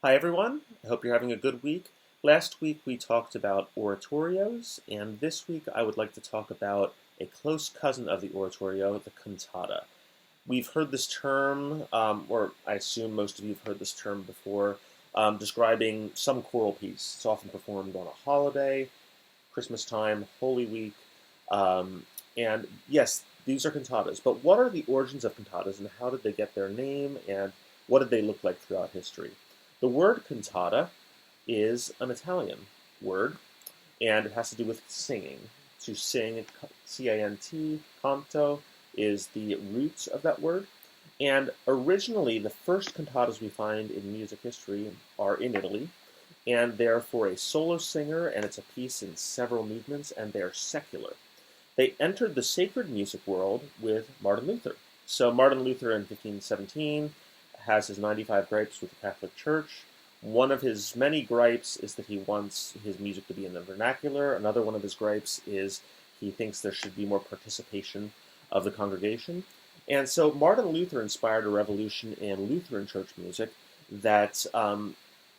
Hi everyone, I hope you're having a good week. Last week we talked about oratorios, and this week I would like to talk about a close cousin of the oratorio, the cantata. We've heard this term, or I assume most of you have heard this term before, describing some choral piece. It's often performed on a holiday, Christmas time, Holy Week, and yes, these are cantatas. But what are the origins of cantatas, and how did they get their name, and what did they look like throughout history? The word cantata is an Italian word, and it has to do with singing. To sing, C-A-N-T, canto, is the root of that word. And originally, the first cantatas we find in music history are in Italy, and they're for a solo singer, and it's a piece in several movements, and they're secular. They entered the sacred music world with Martin Luther. So Martin Luther in 1517 has his 95 gripes with the Catholic Church. One of his many gripes is that he wants his music to be in the vernacular. Another one of his gripes is he thinks there should be more participation of the congregation. And so Martin Luther inspired a revolution in Lutheran church music that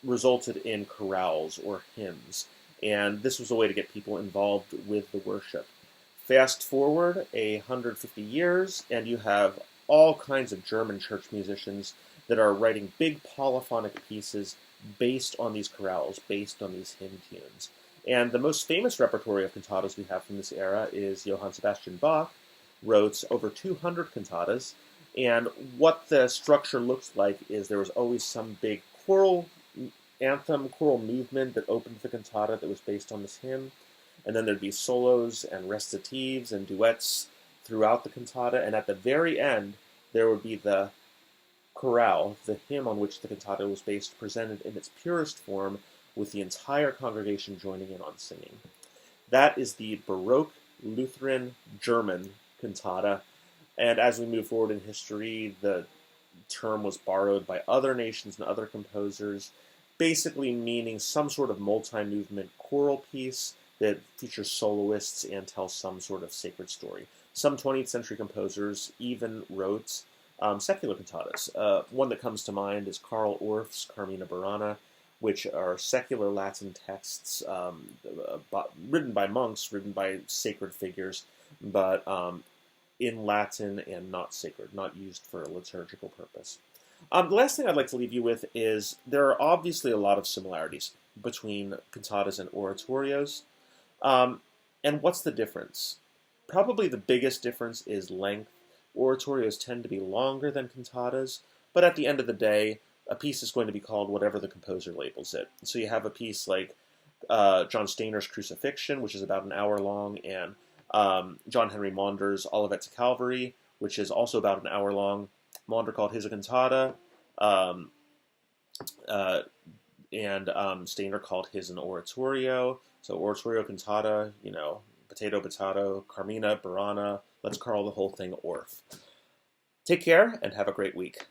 resulted in chorales or hymns. And this was a way to get people involved with the worship. Fast forward 150 years, and you have all kinds of German church musicians that are writing big polyphonic pieces based on these chorales, based on these hymn tunes. And the most famous repertory of cantatas we have from this era is Johann Sebastian Bach, wrote over 200 cantatas. And what the structure looks like is there was always some big choral anthem, choral movement that opened the cantata that was based on this hymn. And then there'd be solos and recitatives and duets throughout the cantata. And at the very end, there would be the chorale, the hymn on which the cantata was based, presented in its purest form with the entire congregation joining in on singing. That is the Baroque Lutheran German cantata. And as we move forward in history, the term was borrowed by other nations and other composers, basically meaning some sort of multi-movement choral piece that features soloists and tells some sort of sacred story. Some 20th century composers even wrote secular cantatas. One that comes to mind is Karl Orff's Carmina Burana, which are secular Latin texts written by monks, written by sacred figures, but in Latin and not sacred, not used for a liturgical purpose. The last thing I'd like to leave you with is there are obviously a lot of similarities between cantatas and oratorios. And what's the difference? Probably the biggest difference is length. Oratorios tend to be longer than cantatas, but at the end of the day, a piece is going to be called whatever the composer labels it. So you have a piece like John Stainer's Crucifixion, which is about an hour long, and John Henry Maunder's Olivet to Calvary, which is also about an hour long. Maunder called his a cantata, and Stainer called his an oratorio. So oratorio, cantata, potato, Carmina, Burana. Let's call the whole thing Orff. Take care and have a great week.